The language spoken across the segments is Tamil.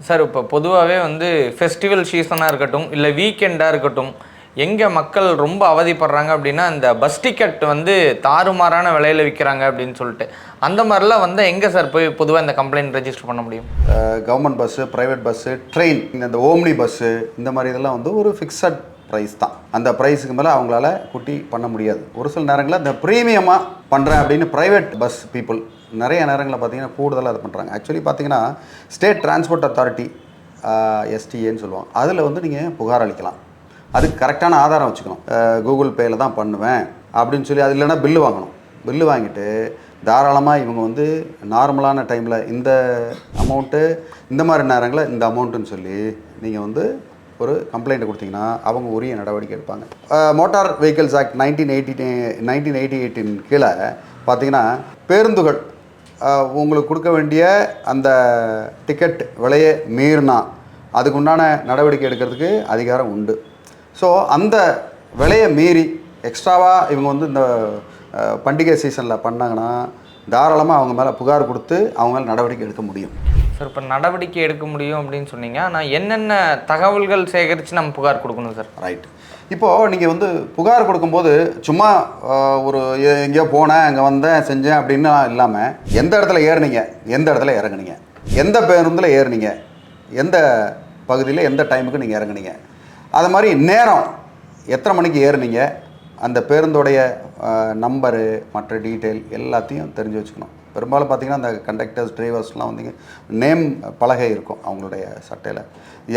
சார் இப்போ பொதுவாகவே வந்து ஃபெஸ்டிவல் சீசனாக இருக்கட்டும் இல்லை வீக்கெண்டாக இருக்கட்டும், எங்கே மக்கள் ரொம்ப அவதிப்படுறாங்க அப்படின்னா இந்த பஸ் டிக்கெட் வந்து தாறுமாறான விலையில் விற்கிறாங்க அப்படின்னு சொல்லிட்டு, அந்த மாதிரிலாம் வந்து எங்கே சார் போய் பொதுவாக இந்த கம்ப்ளைண்ட் ரெஜிஸ்டர் பண்ண முடியும்? Government bus, private bus, train, இந்த ஓம்னி பஸ்ஸு, இந்த மாதிரி இதெல்லாம் வந்து ஒரு ஃபிக்ஸட் ப்ரைஸ் தான். அந்த ப்ரைஸுக்கு மேலே அவங்களால குட்டி பண்ண முடியாது. ஒரு சில நேரங்களில் இந்த ப்ரீமியமாக பண்ணுறேன் அப்படின்னு ப்ரைவேட் பஸ் பீப்புள் நிறைய நேரங்களில் பார்த்தீங்கன்னா கூடுதலாக இது பண்ணுறாங்க. ஆக்சுவலி பார்த்தீங்கன்னா ஸ்டேட் டிரான்ஸ்போர்ட் அத்தாரிட்டி, எஸ்டிஏன்னு சொல்லுவாங்க, அதில் வந்து நீங்கள் புகார் அளிக்கலாம். அதுக்கு கரெக்டான ஆதாரம் வச்சுக்கணும். கூகுள் பேயில் தான் பண்ணுவேன் அப்படின்னு சொல்லி, அது இல்லைன்னா பில்லு வாங்கணும். பில்லு வாங்கிட்டு தாராளமாக இவங்க வந்து நார்மலான டைமில் இந்த அமௌண்ட்டு, இந்த மாதிரி நேரங்களில் இந்த அமௌண்ட்டுன்னு சொல்லி நீங்கள் வந்து ஒரு கம்ப்ளைண்ட்டை கொடுத்தீங்கன்னா அவங்க உரிய நடவடிக்கை எடுப்பாங்க. மோட்டார் வெஹிக்கிள்ஸ் ஆக்ட் 1988 கீழே பார்த்தீங்கன்னா பேருந்துகள் உங்களுக்கு கொடுக்க வேண்டிய அந்த டிக்கெட் விலையை மீறினா அதுக்குண்டான நடவடிக்கை எடுக்கிறதுக்கு அதிகாரம் உண்டு. ஸோ அந்த விலையை மீறி எக்ஸ்ட்ராவாக இவங்க வந்து இந்த பண்டிகை சீசனில் பண்ணாங்கன்னா தாராளமாக அவங்க மேலே புகார் கொடுத்து அவங்க மேலே நடவடிக்கை எடுக்க முடியும். சார் இப்போ நடவடிக்கை எடுக்க முடியும் அப்படின்னு சொன்னீங்க, ஆனால் என்னென்ன தகவல்கள் சேகரித்து நம்ம புகார் கொடுக்கணும் சார்? ரைட். இப்போது நீங்கள் வந்து புகார் கொடுக்கும்போது சும்மா ஒரு எங்கேயோ போனேன், அங்கே வந்தேன், செஞ்சேன் அப்படின்னு இல்லாமல் எந்த இடத்துல ஏறினீங்க, எந்த இடத்துல இறங்குனீங்க, எந்த பேருந்தில் ஏறினீங்க, எந்த பகுதியில் எந்த டைமுக்கு நீங்கள் இறங்குனீங்க, அது மாதிரி நேரம் எத்தனை மணிக்கு ஏறினீங்க, அந்த பேருந்தோடைய நம்பரு, மற்ற டீட்டெயில் எல்லாத்தையும் தெரிஞ்சு வச்சுக்கணும். பெரும்பாலும் பார்த்திங்கன்னா அந்த கண்டக்டர்ஸ், டிரைவர்ஸ்லாம் வந்து நேம் பலகை இருக்கும் அவங்களுடைய சட்டையில்.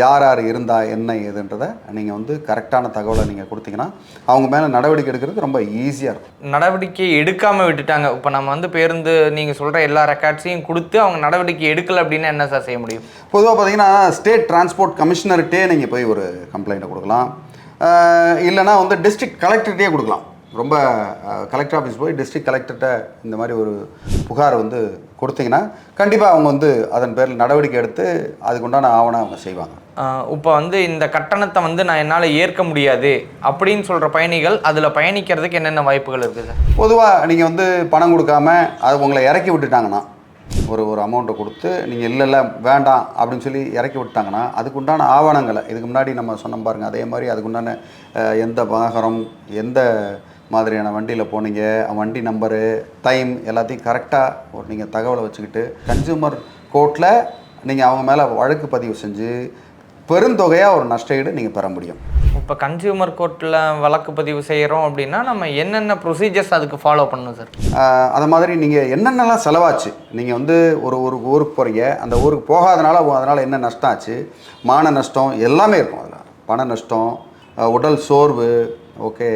யார் யார் இருந்தால் என்ன ஏதுன்றதை நீங்கள் வந்து கரெக்டான தகவலை நீங்கள் கொடுத்தீங்கன்னா அவங்க மேலே நடவடிக்கை எடுக்கிறது ரொம்ப ஈஸியாக இருக்கும். நடவடிக்கை எடுக்காமல் விட்டுட்டாங்க, இப்போ நம்ம வந்து பேருந்து நீங்கள் சொல்கிற எல்லா ரெக்கார்ட்ஸையும் கொடுத்து அவங்க நடவடிக்கை எடுக்கலை அப்படின்னா என்ன சார் செய்ய முடியும்? பொதுவாக பார்த்திங்கன்னா ஸ்டேட் டிரான்ஸ்போர்ட் கமிஷனர்கிட்டே நீங்கள் போய் ஒரு கம்ப்ளைண்ட்டை கொடுக்கலாம். இல்லைனா வந்து டிஸ்ட்ரிக்ட் கலெக்டர்கிட்டே கொடுக்கலாம். ரொம்ப கலெக்டர் ஆஃபீஸ் போய் டிஸ்ட்ரிக்ட் கலெக்டர்கிட்ட இந்த மாதிரி ஒரு புகார் வந்து கொடுத்தீங்கன்னா கண்டிப்பாக அவங்க வந்து அதன் பேரில் நடவடிக்கை எடுத்து அதுக்குண்டான ஆவணம் அவங்க செய்வாங்க. இப்போ வந்து இந்த கட்டணத்தை வந்து நான் என்னால் ஏற்க முடியாது அப்படின்னு சொல்கிற பயணிகள் அதில் பயணிக்கிறதுக்கு என்னென்ன வாய்ப்புகள் இருக்குது சார்? பொதுவாக நீங்கள் வந்து பணம் கொடுக்காம அது உங்களை இறக்கி விட்டுட்டாங்கன்னா, ஒரு அமௌண்ட்டை கொடுத்து நீங்கள் இல்லை வேண்டாம் அப்படின்னு சொல்லி இறக்கி விட்டாங்கன்னா அதுக்குண்டான ஆவணங்களை இதுக்கு முன்னாடி நம்ம சொன்னோம் பாருங்கள், அதே மாதிரி அதுக்குண்டான எந்த வாகனம், எந்த மாதிரியான வண்டியில் போனீங்க, வண்டி நம்பரு, டைம் எல்லாத்தையும் கரெக்டாக நீங்கள் தகவலை வச்சுக்கிட்டு கன்சியூமர் கோர்ட்டில் நீங்கள் அவங்க மேலே வழக்கு பதிவு செஞ்சு பெருந்தொகையாக ஒரு நஷ்டஈடு நீங்கள் பெற முடியும். இப்போ கன்சியூமர் கோர்ட்டில் வழக்கு பதிவு செய்கிறோம் அப்படின்னா நம்ம என்னென்ன ப்ரொசீஜர்ஸ் அதுக்கு ஃபாலோ பண்ணணும் சார்? அது மாதிரி நீங்கள் என்னென்னலாம் செலவாச்சு, நீங்கள் வந்து ஒரு ஊருக்கு போகிறீங்க, அந்த ஊருக்கு போகாதனால அதனால் என்ன நஷ்டம் ஆச்சு, மான நஷ்டம் எல்லாமே இருக்கும். அதில் பண நஷ்டம், உடல் சோர்வு, ஓகே,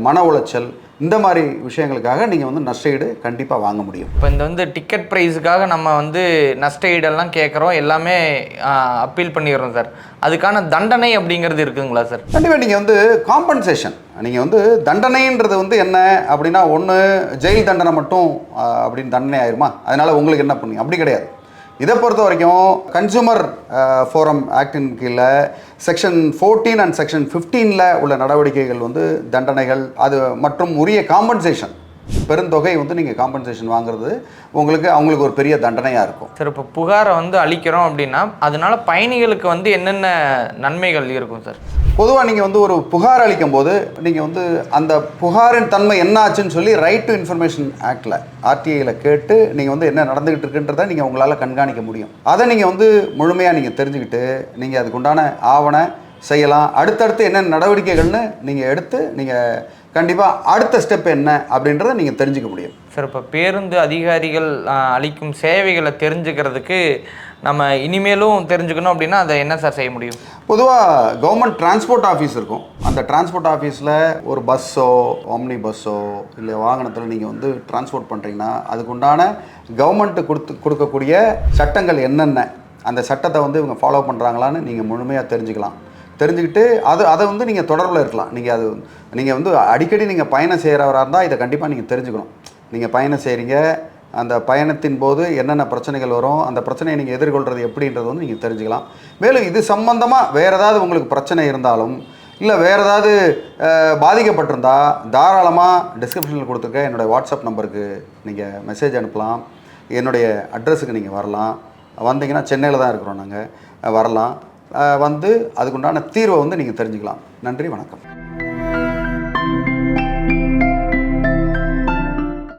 மன உளைச்சல், இந்த மாதிரி விஷயங்களுக்காக நீங்கள் வந்து நஷ்டஈடு கண்டிப்பாக வாங்க முடியும். இப்போ இந்த வந்து டிக்கெட் ப்ரைஸுக்காக நம்ம வந்து நஷ்டஈடெல்லாம் கேட்குறோம், எல்லாமே அப்பீல் பண்ணிடுறோம் சார். அதுக்கான தண்டனை அப்படிங்கிறது இருக்குங்களா சார்? கண்டிப்பாக நீங்கள் வந்து காம்பன்சேஷன், நீங்கள் வந்து தண்டனைன்றது வந்து என்ன அப்படின்னா, ஒன்று ஜெயில் தண்டனை மட்டும் அப்படின்னு தண்டனை ஆயிருமா, அதனால் உங்களுக்கு என்ன பண்ணுங்க, அப்படி கிடையாது. இதை பொறுத்த வரைக்கும் கன்சூமர் ஃபோரம் ஆக்டின் கீழே செக்ஷன் 14 அண்ட் செக்ஷன் 15 உள்ள நடவடிக்கைகள் வந்து தண்டனைகள் அது மற்றும் உரிய காம்பன்சேஷன், பெருந்தொகை வந்து நீங்கள் காம்பன்சேஷன் வாங்குறது அவங்களுக்கு ஒரு பெரிய தண்டனையாக இருக்கும். சார் இப்போ புகாரை வந்து அளிக்கிறோம் அப்படின்னா அதனால பயணிகளுக்கு வந்து என்னென்ன நன்மைகள் இருக்கும் சார்? பொதுவாக நீங்கள் வந்து ஒரு புகார் அளிக்கும் போது நீங்கள் வந்து அந்த புகாரின் தன்மை என்ன ஆச்சுன்னு சொல்லி ரைட் டு இன்ஃபர்மேஷன் ஆக்டில், ஆர்டிஐயில் கேட்டு நீங்கள் வந்து என்ன நடந்துகிட்டு இருக்குன்றதை நீங்கள் உங்களால் கண்காணிக்க முடியும். அதை நீங்கள் வந்து முழுமையாக நீங்கள் தெரிஞ்சுக்கிட்டு நீங்கள் அதுக்குண்டான ஆவண செய்யலாம். அடுத்தடுத்து என்னென்ன நடவடிக்கைகள்னு நீங்கள் எடுத்து நீங்கள் கண்டிப்பாக அடுத்த ஸ்டெப் என்ன அப்படின்றத நீங்கள் தெரிஞ்சுக்க முடியும். சார் இப்போ பேருந்து அதிகாரிகள் அளிக்கும் சேவைகளை தெரிஞ்சுக்கிறதுக்கு நம்ம இனிமேலும் தெரிஞ்சுக்கணும் அப்படின்னா அதை என்ன சார் செய்ய முடியும்? பொதுவாக கவர்மெண்ட் டிரான்ஸ்போர்ட் ஆஃபீஸ் இருக்கும். அந்த டிரான்ஸ்போர்ட் ஆஃபீஸில் ஒரு பஸ்ஸோ, ஆம்னி பஸ்ஸோ இல்லை வாகனத்தில் நீங்கள் வந்து டிரான்ஸ்போர்ட் பண்ணுறீங்கன்னா அதுக்குண்டான கவர்மெண்ட்டு கொடுக்கக்கூடிய சட்டங்கள் என்னென்ன, அந்த சட்டத்தை வந்து இவங்க ஃபாலோ பண்ணுறாங்களான்னு நீங்கள் முழுமையாக தெரிஞ்சுக்கலாம். தெரிஞ்சுக்கிட்டு அதை வந்து நீங்கள் தொடர்பில் இருக்கலாம். நீங்கள் வந்து அடிக்கடி நீங்கள் பயணம் செய்கிறவராக இருந்தால் இதை கண்டிப்பாக நீங்கள் தெரிஞ்சுக்கணும். நீங்கள் பயணம் செய்கிறீங்க, அந்த பயணத்தின் போது என்னென்ன பிரச்சனைகள் வரும், அந்த பிரச்சனையை நீங்கள் எதிர்கொள்கிறது எப்படின்றது வந்து நீங்கள் தெரிஞ்சுக்கலாம். மேலும் இது சம்பந்தமாக வேறு ஏதாவது உங்களுக்கு பிரச்சனை இருந்தாலும் இல்லை வேறு ஏதாவது பாதிக்கப்பட்டிருந்தால் தாராளமாக டிஸ்கிரிப்ஷனில் கொடுத்துருக்க என்னுடைய வாட்ஸ்அப் நம்பருக்கு நீங்கள் மெசேஜ் அனுப்பலாம். என்னுடைய அட்ரஸுக்கு நீங்கள் வரலாம். வந்தீங்கன்னா சென்னையில் தான் இருக்கிறோம் நாங்கள். வரலாம், வந்து அதுக்குண்டான தீர்வை வந்து நீங்கள் தெரிஞ்சுக்கலாம். நன்றி, வணக்கம்.